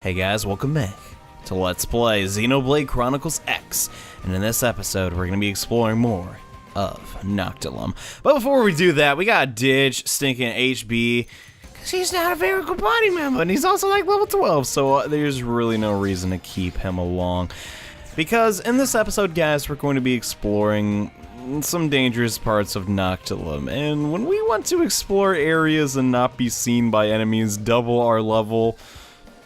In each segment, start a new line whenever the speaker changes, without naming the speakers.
Hey guys, welcome back to Let's Play Xenoblade Chronicles X, and in this episode we're going to be exploring more of Noctilum. But before we do that, we gotta ditch stinking HB, because he's not a very good party member, and he's also like level 12, so there's really no reason to keep him along. Because in this episode, guys, we're going to be exploring some dangerous parts of Noctilum, and when we want to explore areas and not be seen by enemies double our level,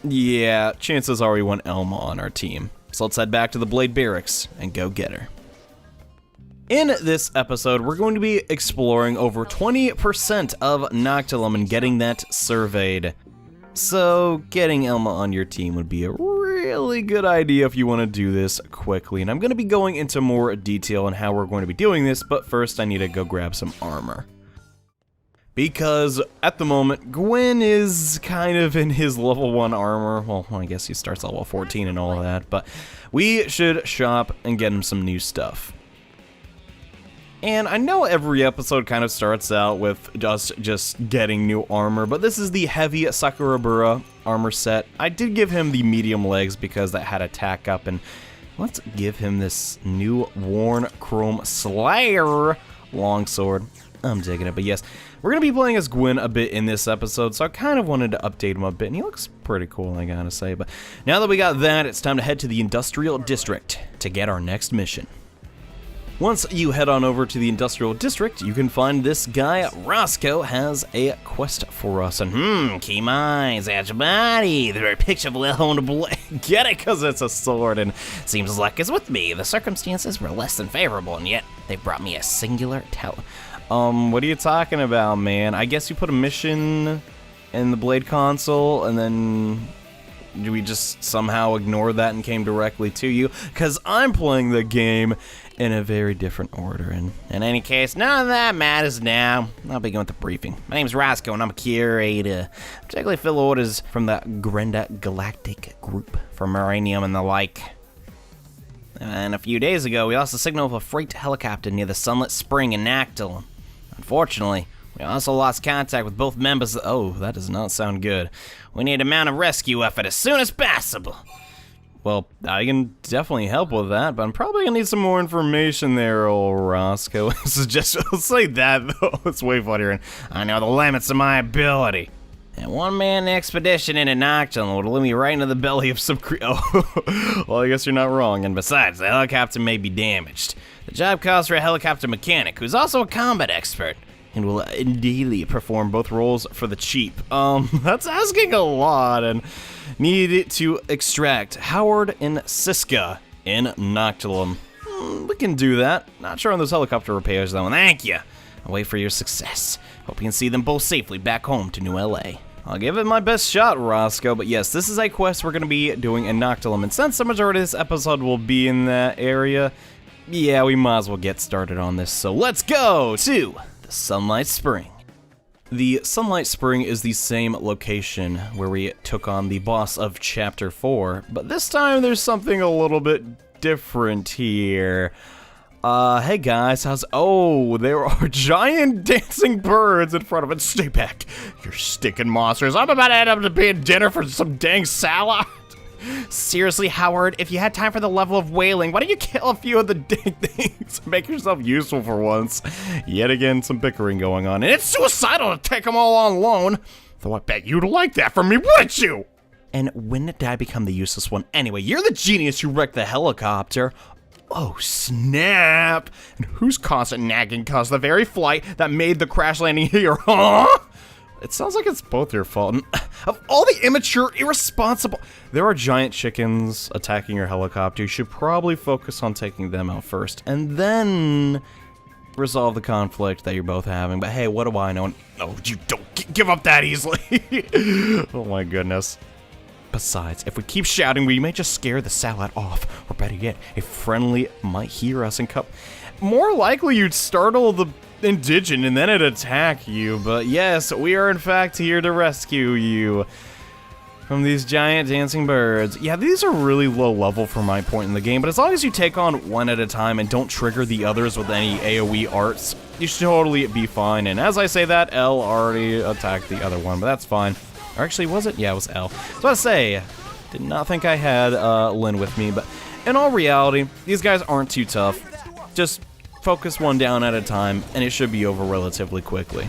yeah, chances are we want Elma on our team. So let's head back to the Blade Barracks and go get her. In this episode, we're going to be exploring over 20% of Noctilum and getting that surveyed. So getting Elma on your team would be a really good idea if you want to do this quickly. And I'm going to be going into more detail on how we're going to be doing this, but first I need to go grab some armor. Because at the moment, Gwen is kind of in his level 1 armor. Well, I guess he starts level 14 and all of that, but we should shop and get him some new stuff. And I know every episode kind of starts out with just getting new armor, but this is the heavy Sakurabura armor set. I did give him the medium legs because that had attack up, and let's give him this new worn chrome Slayer longsword. I'm digging it, but yes, we're going to be playing as Gwen a bit in this episode, so I kind of wanted to update him a bit, and he looks pretty cool, I gotta say. But now that we got that, it's time to head to the Industrial District to get our next mission. Once you head on over to the Industrial District, you can find this guy, Roscoe, has a quest for us. And key minds at your body. The picture of a on the blade. Get it? Because it's a sword, and seems like it's with me. The circumstances were less than favorable, and yet they brought me a singular talent. What are you talking about, man? I guess you put a mission in the Blade console, and then we just somehow ignored that and came directly to you, because I'm playing the game in a very different order. And in any case, none of that matters now. I'll begin with the briefing. My name's Roscoe, and I'm a curator. I particularly fill orders from the Grenda Galactic Group for Maranium and the like. And a few days ago, we lost the signal of a freight helicopter near the Sunlit Spring in Noctilum. Unfortunately, we also lost contact with both members. Oh, that does not sound good. We need to mount a rescue effort as soon as possible. Well, I can definitely help with that, but I'm probably gonna need some more information there, old Roscoe. I'll say that, though. It's way funnier, and I know the limits of my ability. And one-man expedition into Noctilum would lead me right into the belly of some Oh, well, I guess you're not wrong. And besides, the helicopter may be damaged. The job calls for a helicopter mechanic, who's also a combat expert, and will indeed perform both roles for the cheap. That's asking a lot, and need to extract Howard and Siska in Noctilum. We can do that. Not sure on those helicopter repairs, though, and thank you. I'll wait for your success. Hope you can see them both safely back home to New LA. I'll give it my best shot, Roscoe, but yes, this is a quest we're going to be doing in Noctilum, and since the majority of this episode will be in that area, yeah, we might as well get started on this. So let's go to the Sunlight Spring. The Sunlight Spring is the same location where we took on the boss of Chapter 4, but this time there's something a little bit different here. Hey guys, oh, there are giant dancing birds in front of it. Stay back, you stinking monsters. I'm about to end up being dinner for some dang salad. Seriously, Howard, if you had time for the level of wailing, why don't you kill a few of the dang things and make yourself useful for once? Yet again, some bickering going on, and it's suicidal to take them all on loan. Though I bet you'd like that from me, wouldn't you? And when did I become the useless one? Anyway, you're the genius who wrecked the helicopter. Oh, snap! And whose constant nagging caused the very flight that made the crash landing here, huh? It sounds like it's both your fault. And of all the immature, irresponsible... There are giant chickens attacking your helicopter. You should probably focus on taking them out first, and then resolve the conflict that you're both having. But hey, what do I know? No, you don't give up that easily. Oh my goodness. Besides, if we keep shouting, we may just scare the salad off. Or better yet, a friendly might hear us and come. More likely you'd startle the indigent and then it'd attack you. But yes, we are in fact here to rescue you from these giant dancing birds. Yeah, these are really low level for my point in the game, but as long as you take on one at a time and don't trigger the others with any AoE arts, you should totally be fine. And as I say that, L already attacked the other one, but that's fine. Or actually, was it? Yeah, it was L. So I say, Did not think I had Lynn with me, but in all reality, these guys aren't too tough. Just focus one down at a time, and it should be over relatively quickly.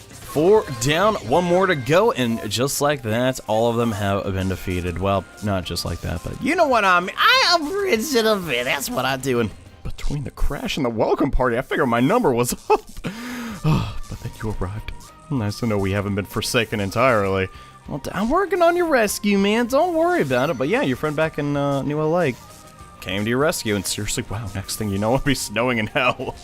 4 down, 1 more to go, and just like that, all of them have been defeated. Well, not just like that, but you know what I mean. I abridged it a bit, that's what I do. And between the crash and the welcome party, I figured my number was up. But then you arrived. Nice to know we haven't been forsaken entirely. Well, I'm working on your rescue, man. Don't worry about it. But yeah, your friend back in New LA came to your rescue, and seriously, wow, next thing you know, it'll be snowing in hell.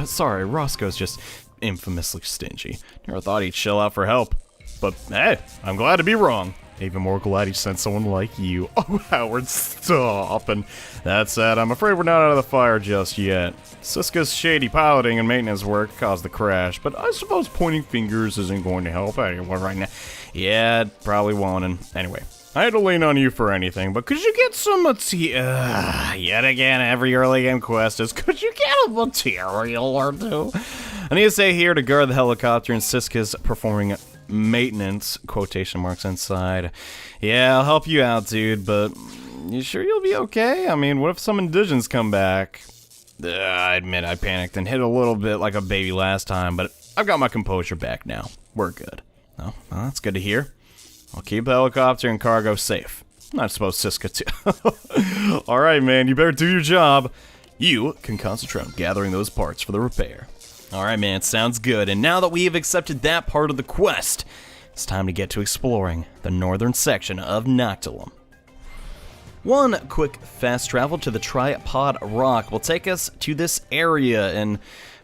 Sorry, Roscoe's just infamously stingy. Never thought he'd chill out for help. But hey, I'm glad to be wrong. Even more glad he sent someone like you. Oh, Howard, stop. And that said, I'm afraid we're not out of the fire just yet. Siska's shady piloting and maintenance work caused the crash, but I suppose pointing fingers isn't going to help anyone right now. Yeah, it probably won't. And anyway, I had to lean on you for anything, but could you get some yet again, every early game quest is, could you get a material or two? I need to say here to guard the helicopter, and Siska's performing maintenance, quotation marks inside. Yeah, I'll help you out, dude, but you sure you'll be okay? I mean, what if some indigents come back? I admit I panicked and hit a little bit like a baby last time, but I've got my composure back now. We're good. Oh, well, that's good to hear. I'll keep the helicopter and cargo safe. Not supposed Siska to. Alright, man, you better do your job. You can concentrate on gathering those parts for the repair. Alright, man, sounds good. And now that we have accepted that part of the quest, it's time to get to exploring the northern section of Noctilum. One quick fast travel to the Tripod Rock will take us to this area, and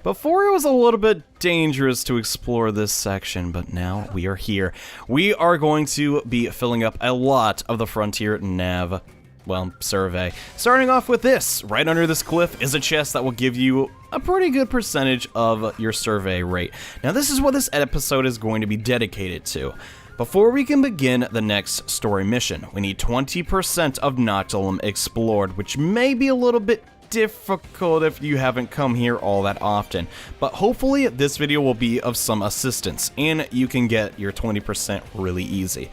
before it was a little bit dangerous to explore this section, but now we are here. We are going to be filling up a lot of the Frontier Nav, well, survey. Starting off with this, right under this cliff is a chest that will give you a pretty good percentage of your survey rate. Now this is what this episode is going to be dedicated to. Before we can begin the next story mission, we need 20% of Noctilum explored, which may be a little bit difficult if you haven't come here all that often, but hopefully this video will be of some assistance and you can get your 20% really easy.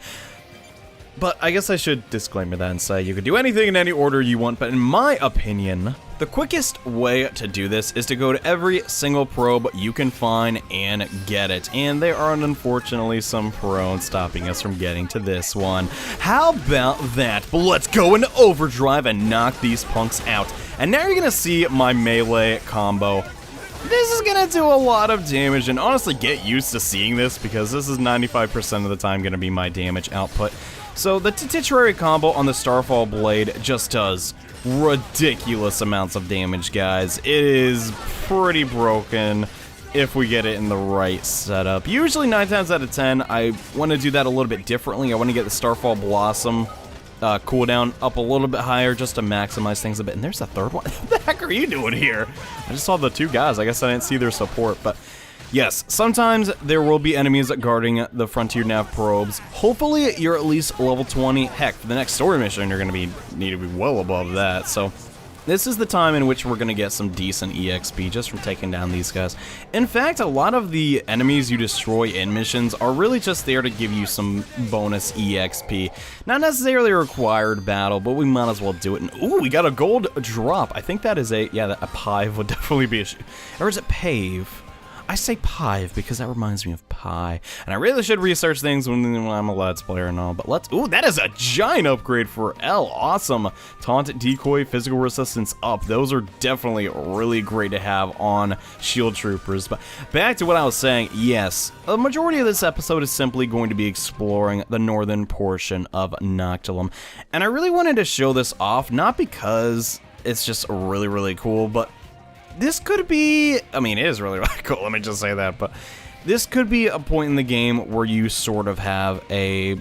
But I guess I should disclaimer that and say you can do anything in any order you want, but in my opinion, the quickest way to do this is to go to every single probe you can find and get it. And there are unfortunately some prones stopping us from getting to this one. How about that? But let's go into overdrive and knock these punks out. And now you're gonna see my melee combo. This is gonna do a lot of damage, and honestly get used to seeing this because this is 95% of the time gonna be my damage output. So the Titcherary combo on the Starfall Blade just does ridiculous amounts of damage, guys. It is pretty broken if we get it in the right setup. Usually 9 times out of 10, I want to do that a little bit differently. I want to get the Starfall Blossom cooldown up a little bit higher just to maximize things a bit. And there's a third one. What the heck are you doing here? I just saw the 2 guys. I guess I didn't see their support, but yes, sometimes there will be enemies guarding the Frontier Nav probes. Hopefully you're at least level 20. Heck, for the next story mission, you're going to need to be well above that. So this is the time in which we're going to get some decent EXP just from taking down these guys. In fact, a lot of the enemies you destroy in missions are really just there to give you some bonus EXP. Not necessarily a required battle, but we might as well do it. And ooh, we got a gold drop. I think that is a pive would definitely be a... Or is it pave? I say pive because that reminds me of pie. And I really should research things when I'm a Let's Player and all, but let's... Ooh, that is a giant upgrade for L. Awesome. Taunt, decoy, physical resistance up. Those are definitely really great to have on shield troopers. But back to what I was saying, yes, the majority of this episode is simply going to be exploring the northern portion of Noctilum. And I really wanted to show this off, not because it's just really, really cool, but this could be, I mean, it is really, really cool, let me just say that, but this could be a point in the game where you sort of have a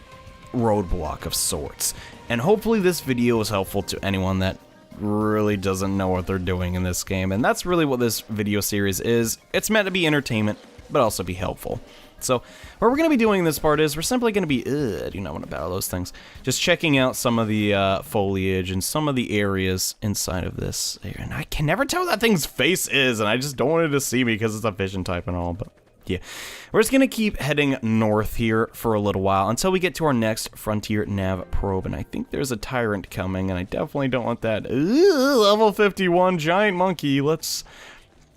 roadblock of sorts. And hopefully this video is helpful to anyone that really doesn't know what they're doing in this game. And that's really what this video series is. It's meant to be entertainment, but also be helpful. So what we're going to be doing in this part is we're simply going to be, I do not want to battle those things, just checking out some of the foliage and some of the areas inside of this area. And I can never tell what that thing's face is, and I just don't want it to see me because it's a vision type and all, but yeah. We're just going to keep heading north here for a little while until we get to our next Frontier Nav probe. And I think there's a Tyrant coming, and I definitely don't want that. Ooh, level 51 giant monkey. Let's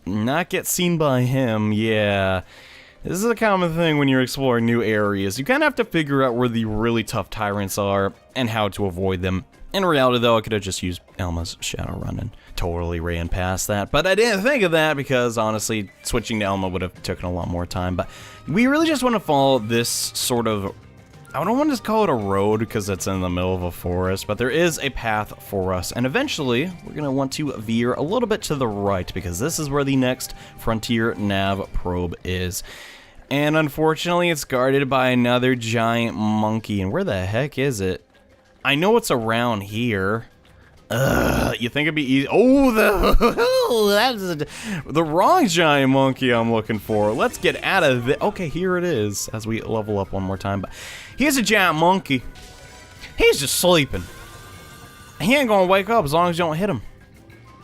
not get seen by him. Yeah. This is a common thing when you're exploring new areas. You kind of have to figure out where the really tough tyrants are and how to avoid them. In reality, though, I could have just used Elma's Shadowrun and totally ran past that. But I didn't think of that because, honestly, switching to Elma would have taken a lot more time. But we really just want to follow this sort of... I don't want to call it a road because it's in the middle of a forest, but there is a path for us. And eventually, we're going to want to veer a little bit to the right because this is where the next Frontier Nav probe is. And unfortunately, it's guarded by another giant monkey. And where the heck is it? I know it's around here. You think it'd be easy? Oh, that's the wrong giant monkey I'm looking for. Let's get out of it. Okay, here it is as we level up one more time. But here's a giant monkey. He's just sleeping. He ain't gonna wake up as long as you don't hit him.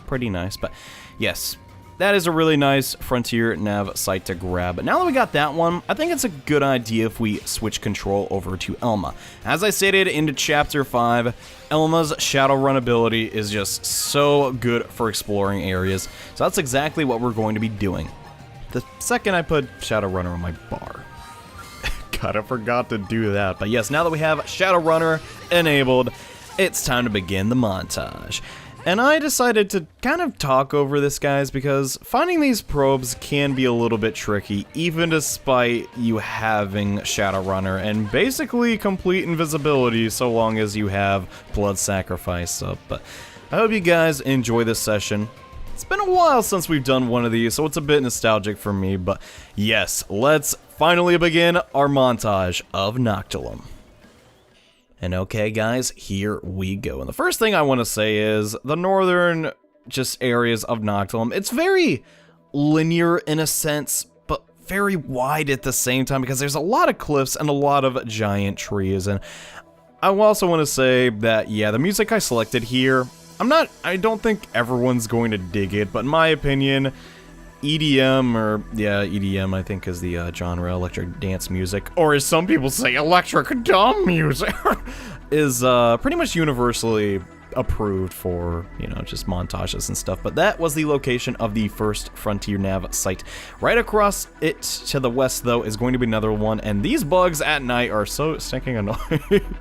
Pretty nice, but yes. That is a really nice Frontier Nav site to grab. But now that we got that one, I think it's a good idea if we switch control over to Elma. As I stated into Chapter 5, Elma's Shadowrun ability is just so good for exploring areas. So that's exactly what we're going to be doing. The second I put Shadowrunner on my bar. God, I forgot to do that. But yes, now that we have Shadowrunner enabled, it's time to begin the montage. And I decided to kind of talk over this, guys, because finding these probes can be a little bit tricky, even despite you having Shadowrunner and basically complete invisibility so long as you have Blood Sacrifice up. But I hope you guys enjoy this session. It's been a while since we've done one of these, so it's a bit nostalgic for me, but yes, let's finally begin our montage of Noctilum. And okay, guys, here we go. And the first thing I want to say is the northern just areas of Noctilum. It's very linear in a sense, but very wide at the same time because there's a lot of cliffs and a lot of giant trees. And I also want to say that, yeah, the music I selected here, I don't think everyone's going to dig it, but in my opinion, EDM, or yeah, EDM I think is the genre, electric dance music, or as some people say, electric dumb music, is pretty much universally approved for, you know, just montages and stuff. But that was the location of the first Frontier Nav site. Right across it to the west, though, is going to be another one, and these bugs at night are so stinking annoying.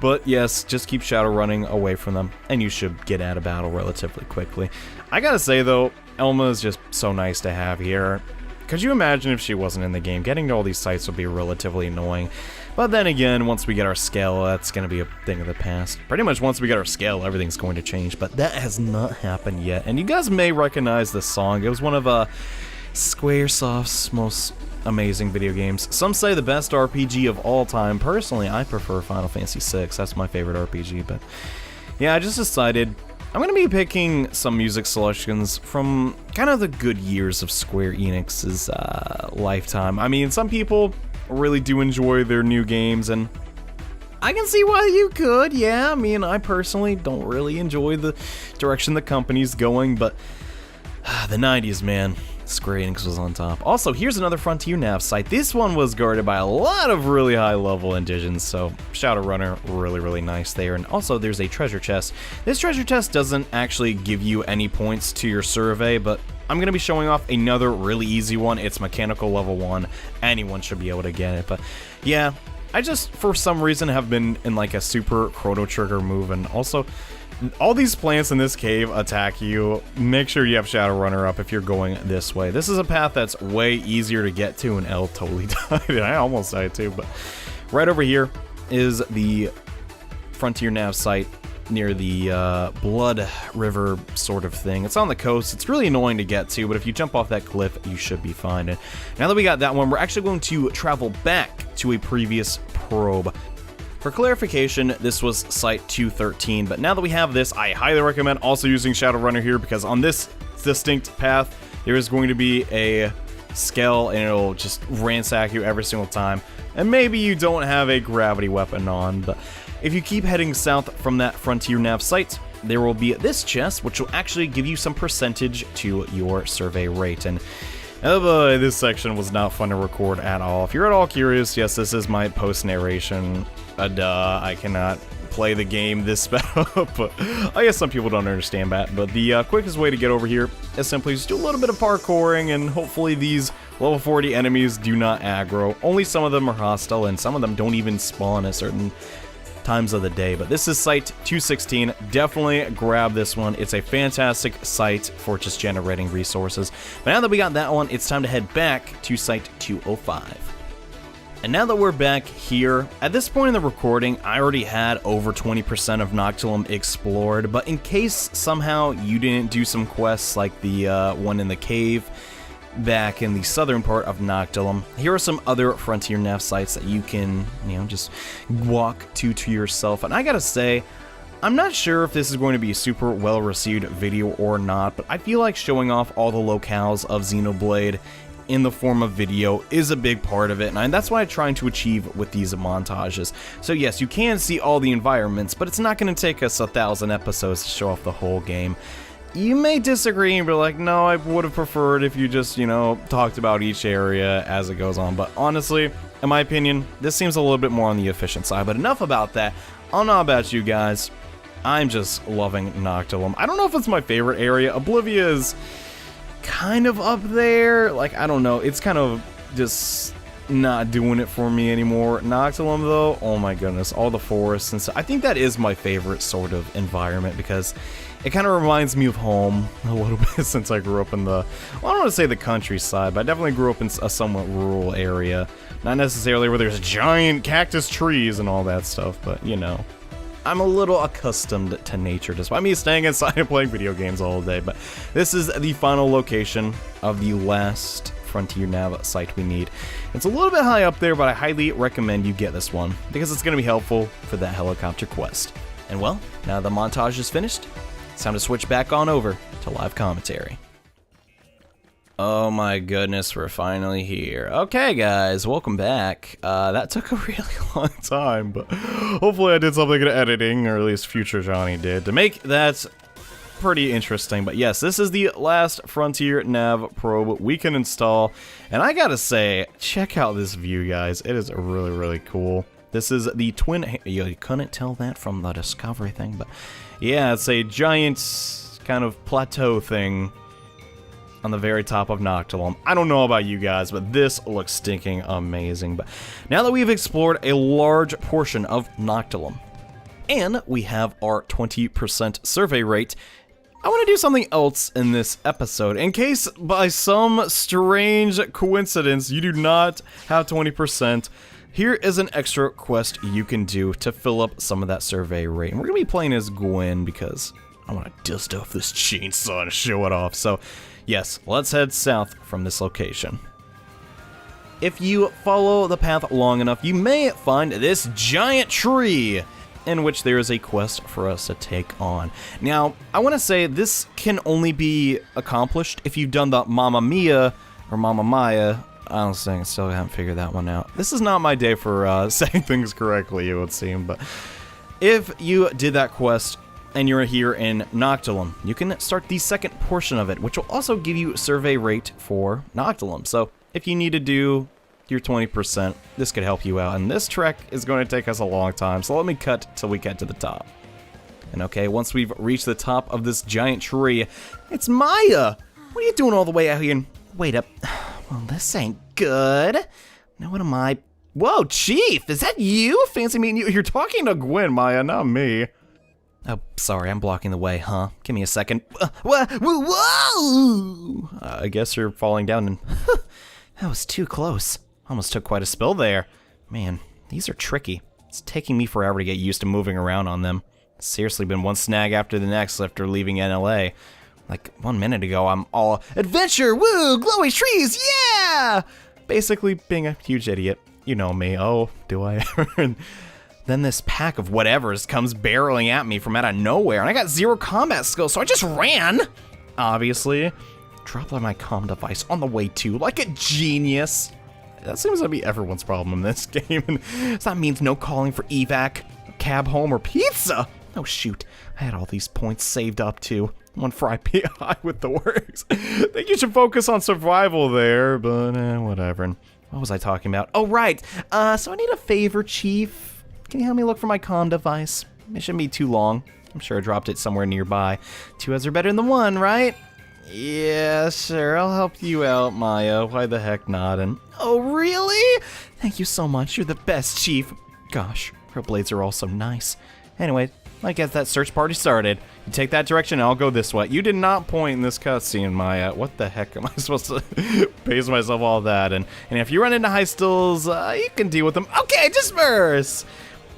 But yes, just keep Shadowrunning away from them, and you should get out of battle relatively quickly. I gotta say, though, Elma is just so nice to have here. Could you imagine if she wasn't in the game? Getting to all these sites would be relatively annoying. But then again, once we get our scale, that's going to be a thing of the past. Pretty much once we get our scale, everything's going to change. But that has not happened yet. And you guys may recognize this song. It was one of Squaresoft's most amazing video games. Some say the best RPG of all time. Personally, I prefer Final Fantasy VI. That's my favorite RPG. But yeah, I just decided I'm going to be picking some music selections from kind of the good years of Square Enix's lifetime. I mean, some people really do enjoy their new games, and I can see why you could, yeah. I mean, I personally don't really enjoy the direction the company's going, but the 90s, man. Square Enix was on top. Also, here's another Frontier Nav site. This one was guarded by a lot of really high-level indigents, so Shadowrunner, really nice there. And also, there's a treasure chest. This treasure chest doesn't actually give you any points to your survey, but I'm going to be showing off another really easy one. It's mechanical level 1. Anyone should be able to get it, but yeah, I just, for some reason, have been in like a super Chrono Trigger move, and also all these plants in this cave attack you. Make sure you have Shadowrunner up if you're going this way. This is a path that's way easier to get to, and Elle totally died. I almost died too, but right over here is the Frontier Nav site near the Blood River sort of thing. It's on the coast. It's really annoying to get to, but if you jump off that cliff, you should be fine. And now that we got that one, we're actually going to travel back to a previous probe. For clarification, this was Site 213, but now that we have this, I highly recommend also using Shadowrunner here, because on this distinct path, there is going to be a scale, and it'll just ransack you every single time. And maybe you don't have a gravity weapon on, but if you keep heading south from that Frontier Nav site, there will be this chest, which will actually give you some percentage to your survey rate. And Oh boy, this section was not fun to record at all. If you're at all curious, yes, this is my post-narration. I cannot play the game this sped up, but I guess some people don't understand that. But the quickest way to get over here is simply just do a little bit of parkouring, and hopefully these level 40 enemies do not aggro. Only some of them are hostile, and some of them don't even spawn at certain times of the day. But this is Site 216. Definitely grab this one. It's a fantastic site for just generating resources. But now that we got that one, it's time to head back to Site 205. And now that we're back here, at this point in the recording, I already had over 20% of Noctilum explored, but in case somehow you didn't do some quests like the one in the cave back in the southern part of Noctilum, here are some other Frontier Nav sites that you can, just walk to yourself. And I gotta say, I'm not sure if this is going to be a super well-received video or not, but I feel like showing off all the locales of Xenoblade in the form of video is a big part of it, and that's what I'm trying to achieve with these montages. So yes, you can see all the environments, but it's not going to take us 1,000 episodes to show off the whole game. You may disagree and be like, no, I would have preferred if you just, talked about each area as it goes on, but honestly, in my opinion, this seems a little bit more on the efficient side. But enough about that. I don't know about you guys, I'm just loving Noctilum. I don't know if it's my favorite area. Oblivia is kind of up there. Like, I don't know, it's kind of just not doing it for me anymore. Noctilum though, oh my goodness, all the forests and stuff. I think that is my favorite sort of environment because it kind of reminds me of home a little bit since I grew up in the, well, I don't want to say the countryside, but I definitely grew up in a somewhat rural area. Not necessarily where there's giant cactus trees and all that stuff, but I'm a little accustomed to nature despite me staying inside and playing video games all day. But this is the final location of the last Frontier Nav site we need. It's a little bit high up there, but I highly recommend you get this one because it's going to be helpful for that helicopter quest. And well, now the montage is finished, it's time to switch back on over to live commentary. Oh my goodness, we're finally here. Okay guys, welcome back. That took a really long time, but hopefully I did something in editing, or at least future Johnny did, to make that pretty interesting. But yes, this is the last Frontier Nav probe we can install, and I gotta say, check out this view guys, it is really, really cool. This is the twin, you couldn't tell that from the discovery thing, but yeah, it's a giant kind of plateau thing on the very top of Noctilum. I don't know about you guys, but this looks stinking amazing. But now that we've explored a large portion of Noctilum, and we have our 20% survey rate, I want to do something else in this episode. In case, by some strange coincidence, you do not have 20%, here is an extra quest you can do to fill up some of that survey rate. And we're going to be playing as Gwen because I want to dust off this chainsaw and show it off. So yes, let's head south from this location. If you follow the path long enough, you may find this giant tree in which there is a quest for us to take on. Now, I want to say this can only be accomplished if you've done the Mamma Mia or Mamma Mia. I still haven't figured that one out. This is not my day for saying things correctly, it would seem, but if you did that quest and you're here in Noctilum, you can start the second portion of it, which will also give you survey rate for Noctilum. So if you need to do your 20%, this could help you out. And this trek is going to take us a long time, so let me cut till we get to the top. And okay, once we've reached the top of this giant tree, it's Maya! What are you doing all the way out here? And wait up. Well, this ain't good. Now what am I? Whoa, Chief, is that you? Fancy meeting you. You're talking to Gwen, Maya, not me. Oh, sorry, I'm blocking the way, huh? Give me a second. Whoa! I guess you're falling down and... That was too close. Almost took quite a spill there. Man, these are tricky. It's taking me forever to get used to moving around on them. It's seriously been one snag after the next after leaving NLA. Like 1 minute ago, I'm all, adventure, woo, glowy trees, yeah! Basically being a huge idiot. You know me, oh, do I ever? Then this pack of whatevers comes barreling at me from out of nowhere, and I got 0 combat skills, so I just ran! Obviously. Dropped my comm device on the way too, like a genius. That seems to be everyone's problem in this game. So that means no calling for evac, cab home, or pizza. Oh shoot, I had all these points saved up too. One fry PI with the works. I think you should focus on survival there, but whatever. And what was I talking about? Oh, right. So I need a favor, Chief. Can you help me look for my comm device? It shouldn't be too long. I'm sure I dropped it somewhere nearby. 2 heads are better than 1, right? Yeah, sure. I'll help you out, Maya. Why the heck not? And oh, really? Thank you so much. You're the best, Chief. Gosh, her blades are all so nice. Anyway, I guess that search party started. You take that direction, and I'll go this way. You did not point in this cutscene, Maya. What the heck am I supposed to pace myself all that? And if you run into high stills, you can deal with them. Okay, disperse!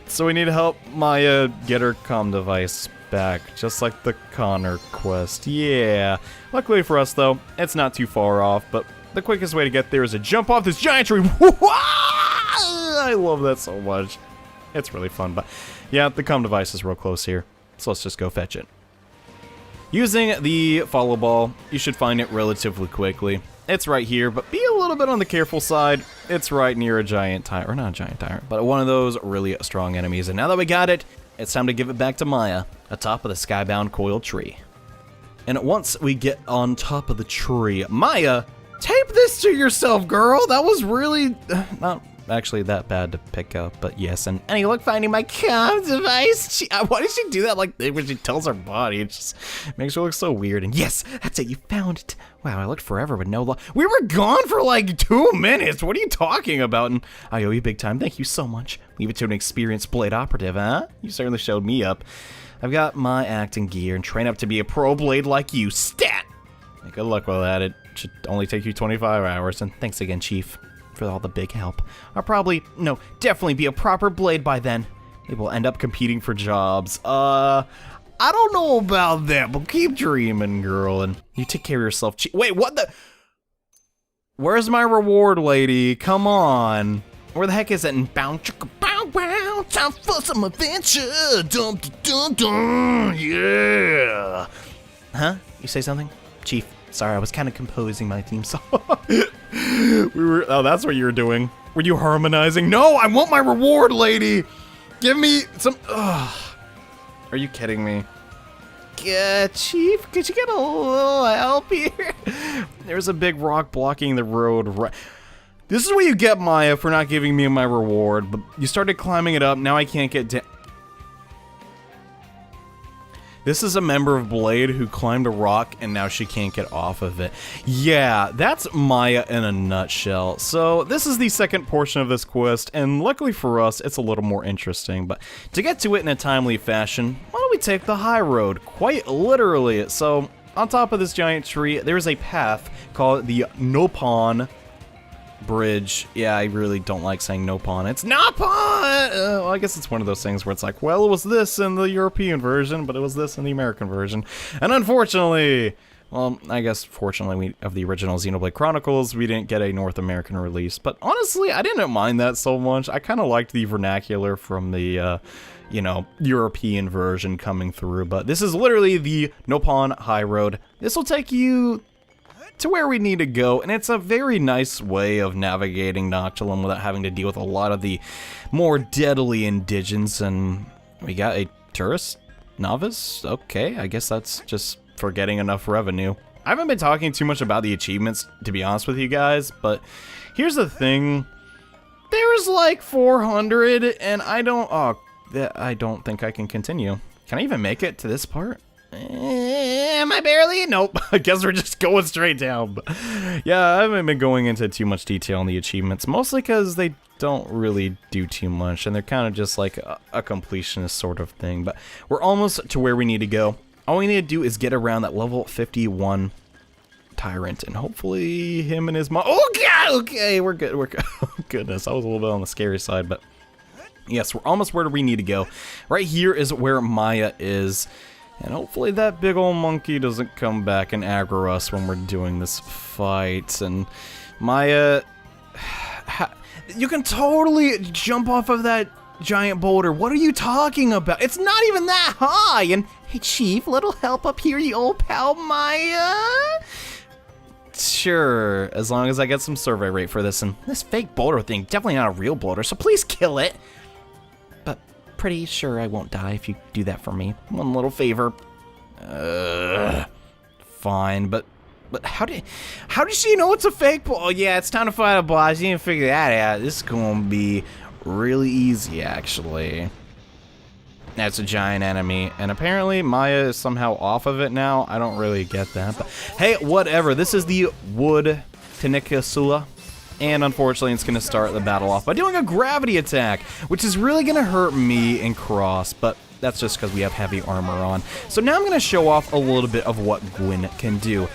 So we need to help Maya get her comm device back, just like the Connor quest. Yeah. Luckily for us, though, it's not too far off, but the quickest way to get there is to jump off this giant tree. I love that so much. It's really fun, but yeah, the comm device is real close here, so let's just go fetch it. Using the follow ball, you should find it relatively quickly. It's right here, but be a little bit on the careful side. It's right near a giant tyrant, or not a giant tyrant, but one of those really strong enemies. And now that we got it, it's time to give it back to Maya, atop of the skybound coiled tree. And once we get on top of the tree, Maya, tape this to yourself, girl. That was really not actually that bad to pick up, but yes. And any luck finding my comm device? Why did she do that like when she tells her body? It just makes her look so weird. And yes, that's it, you found it. Wow, I looked forever with no luck. We were gone for like 2 minutes. What are you talking about? And I owe you big time. Thank you so much. Leave it to an experienced blade operative, huh? You certainly showed me up. I've got my acting gear and train up to be a pro blade like you. Stat! Good luck with that. It should only take you 25 hours. And thanks again, Chief, for all the big help. I'll definitely be a proper blade by then. Maybe we'll end up competing for jobs. I don't know about that, but keep dreaming, girl. And you take care of yourself. Wait, what the? Where's my reward, lady? Come on. Where the heck is it? And bow, chicka, bow, wow. Time for some adventure. Dum, dum, dum, yeah. Huh? You say something? Chief, sorry, I was kind of composing my theme song. Oh, that's what you were doing. Were you harmonizing? No, I want my reward, lady. Give me some. Ugh. Are you kidding me? Chief, could you get a little help here? There's a big rock blocking the road. This is what you get, Maya, for not giving me my reward. But you started climbing it up. Now I can't get down. This is a member of Blade who climbed a rock and now she can't get off of it. Yeah, that's Maya in a nutshell. So this is the second portion of this quest, and luckily for us, it's a little more interesting. But to get to it in a timely fashion, why don't we take the high road? Quite literally. So on top of this giant tree, there's a path called the Nopon Bridge. Yeah, I really don't like saying Nopon. It's Nopon! Well, I guess it's one of those things where it's like, well, it was this in the European version, but it was this in the American version. And unfortunately, well, I guess fortunately of the original Xenoblade Chronicles, we didn't get a North American release. But honestly, I didn't mind that so much. I kind of liked the vernacular from the, European version coming through. But this is literally the Nopon High Road. This will take you to where we need to go, and it's a very nice way of navigating Noctilum without having to deal with a lot of the more deadly indigents. And we got a tourist novice. Okay, I guess that's just for getting enough revenue. I haven't been talking too much about the achievements, to be honest with you guys, but here's the thing. There's like 400, and I don't think I can continue. Can I even make it to this part? Am I barely? Nope. I guess we're just going straight down. But yeah, I haven't been going into too much detail on the achievements, mostly because they don't really do too much, and they're kind of just like a completionist sort of thing. But we're almost to where we need to go. All we need to do is get around that level 51 tyrant, and hopefully him and his mom. Oh god! Okay, we're good. We're good. Oh, goodness, I was a little bit on the scary side, but yes, we're almost where we need to go. Right here is where Maya is. And hopefully that big old monkey doesn't come back and aggro us when we're doing this fight. And Maya, you can totally jump off of that giant boulder. What are you talking about? It's not even that high. And hey, Chief, little help up here, you old pal Maya? Sure, as long as I get some survey rate for this. And this fake boulder thing, definitely not a real boulder, so please kill it. Pretty sure I won't die if you do that for me. One little favor. Fine, but how did she know it's a fake ball? Oh, yeah, it's time to fight a boss. You didn't figure that out. This is gonna be really easy, actually. That's a giant enemy, and apparently Maya is somehow off of it now. I don't really get that, but hey, whatever. This is the Wood Tenikasula, and unfortunately it's gonna start the battle off by doing a gravity attack, which is really gonna hurt me and Cross, but that's just because we have heavy armor on. So now I'm gonna show off a little bit of what Gwyn can do.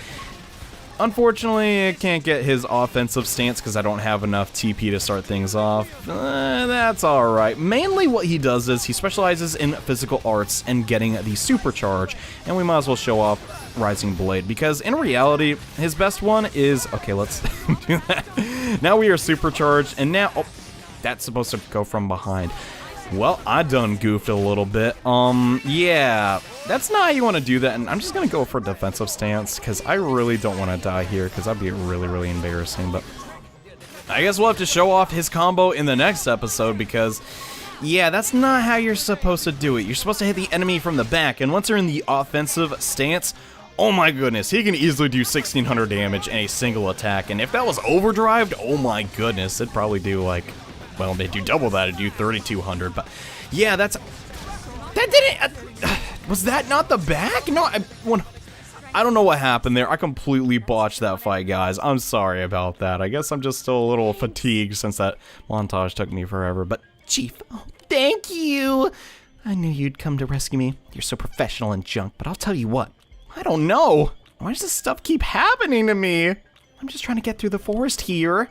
Unfortunately, I can't get his offensive stance because I don't have enough TP to start things off. That's alright. Mainly what he does is he specializes in physical arts and getting the supercharge, and we might as well show off Rising Blade, because in reality, his best one is... Okay, let's do that. Now we are supercharged, and now... Oh, that's supposed to go from behind. Well, I done goofed a little bit. Yeah, that's not how you want to do that, and I'm just gonna go for a defensive stance, because I really don't want to die here, because that'd be really, really embarrassing, but I guess we'll have to show off his combo in the next episode, because, yeah, that's not how you're supposed to do it. You're supposed to hit the enemy from the back, and once they're in the offensive stance, oh my goodness, he can easily do 1600 damage in a single attack, and if that was overdrived, oh my goodness, it'd probably do, like... Well, they do double that, it'd do 3,200, but yeah, that didn't, was that not the back? No, I don't know what happened there. I completely botched that fight, guys. I'm sorry about that. I guess I'm just still a little fatigued since that montage took me forever, but Chief, oh, thank you. I knew you'd come to rescue me. You're so professional and junk, but I'll tell you what, I don't know. Why does this stuff keep happening to me? I'm just trying to get through the forest here.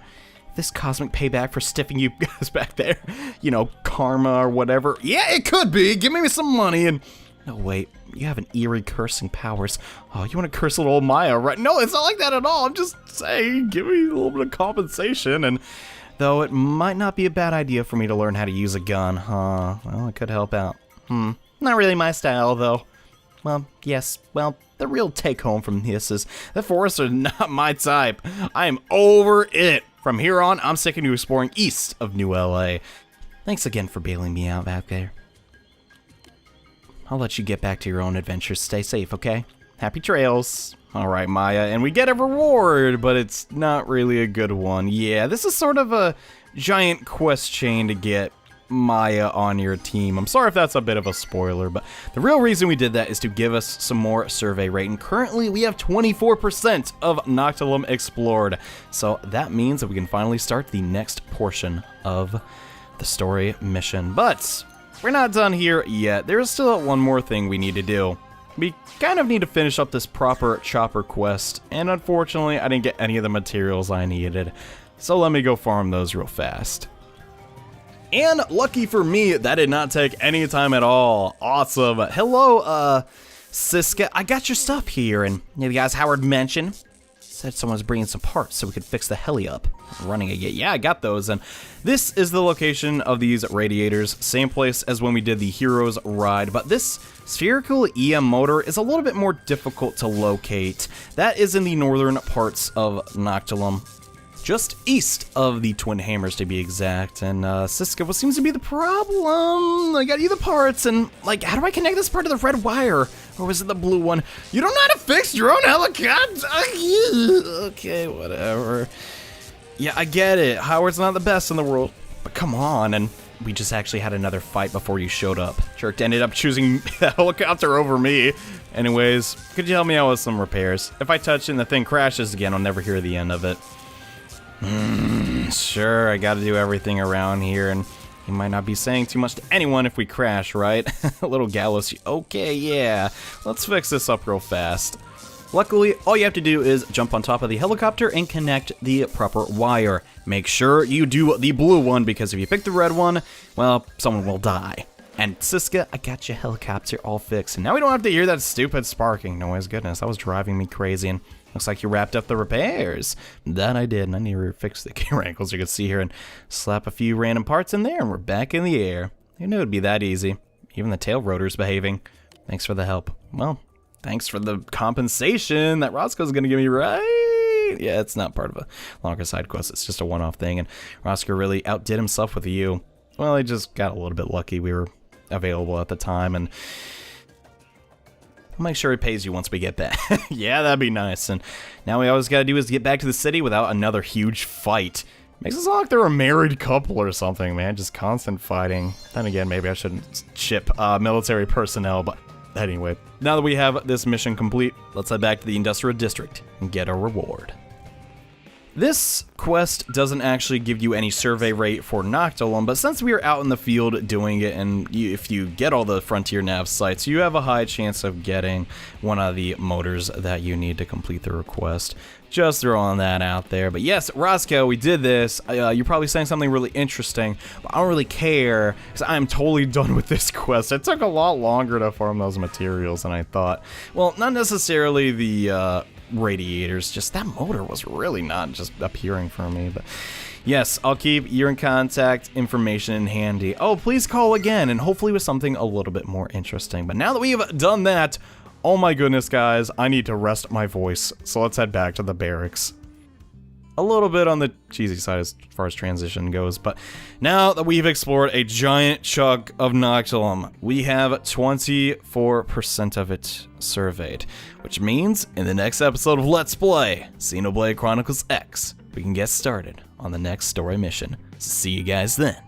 This cosmic payback for stiffing you guys back there. You know, karma or whatever. Yeah, it could be. Give me some money and... No, wait. You have an eerie cursing powers. Oh, you want to curse little old Maya, right? No, it's not like that at all. I'm just saying, give me a little bit of compensation. And though it might not be a bad idea for me to learn how to use a gun, huh? Well, it could help out. Not really my style, though. Well, yes. Well, the real take-home from this is the forests are not my type. I am over it. From here on, I'm sticking to exploring east of New LA. Thanks again for bailing me out back there. I'll let you get back to your own adventures. Stay safe, okay? Happy trails. Alright, Maya, and we get a reward, but it's not really a good one. Yeah, this is sort of a giant quest chain to get Maya on your team. I'm sorry if that's a bit of a spoiler, but the real reason we did that is to give us some more survey rate, and currently we have 24% of Noctilum explored, so that means that we can finally start the next portion of the story mission. But we're not done here yet. There's still one more thing we need to do. We kind of need to finish up this proper chopper quest, and unfortunately I didn't get any of the materials I needed, so let me go farm those real fast. And lucky for me, that did not take any time at all. Awesome. Hello, Siska. I got your stuff here, and the guys Howard mentioned said someone was bringing some parts so we could fix the heli up. Running again. Yeah, I got those, and this is the location of these radiators. Same place as when we did the Heroes ride, but this spherical EM motor is a little bit more difficult to locate. That is in the northern parts of Noctilum. Just east of the Twin Hammers, to be exact. And, Siska, what seems to be the problem? I got you the parts, and, like, how do I connect this part to the red wire? Or was it the blue one? You don't know how to fix your own helicopter? Okay, whatever. Yeah, I get it. Howard's not the best in the world. But come on, and we just actually had another fight before you showed up. Jerk ended up choosing the helicopter over me. Anyways, could you help me out with some repairs? If I touch it and the thing crashes again, I'll never hear the end of it. Sure, I gotta do everything around here, and you might not be saying too much to anyone if we crash, right? A little gallows. Okay, yeah. Let's fix this up real fast. Luckily, all you have to do is jump on top of the helicopter and connect the proper wire. Make sure you do the blue one, because if you pick the red one, well, someone will die. And Siska, I got your helicopter all fixed, and now we don't have to hear that stupid sparking noise. Goodness, that was driving me crazy, and looks like you wrapped up the repairs. That I did, and I need to fix the camera angles you can see here and slap a few random parts in there, and we're back in the air. You knew it'd be that easy. Even the tail rotor's behaving. Thanks for the help. Well, thanks for the compensation that Roscoe's gonna give me, right? Yeah, it's not part of a longer side quest. It's just a one-off thing, and Roscoe really outdid himself with you. Well, he just got a little bit lucky. We were available at the time, and I'll make sure he pays you once we get back. Yeah, that'd be nice. And now we always gotta do is get back to the city without another huge fight. Makes it sound like they're a married couple or something, man. Just constant fighting. Then again, maybe I shouldn't ship military personnel, but anyway. Now that we have this mission complete, let's head back to the Industrial District and get a reward. This quest doesn't actually give you any survey rate for Noctilum, but since we are out in the field doing it, and if you get all the Frontier Nav sites, you have a high chance of getting one of the motors that you need to complete the request. Just throwing that out there. But yes, Roscoe, we did this. You're probably saying something really interesting, but I don't really care, because I'm totally done with this quest. It took a lot longer to farm those materials than I thought. Well, not necessarily the radiators, just that motor was really not just appearing for me. But yes, I'll keep your contact information handy. Oh, please call again, and hopefully with something a little bit more interesting. But now that we've done that, oh my goodness, guys, I need to rest my voice, so let's head back to the barracks. A little bit on the cheesy side as far as transition goes, but now that we've explored a giant chunk of Noctilum, we have 24% of it surveyed, which means in the next episode of Let's Play Xenoblade Chronicles X, we can get started on the next story mission. So see you guys then.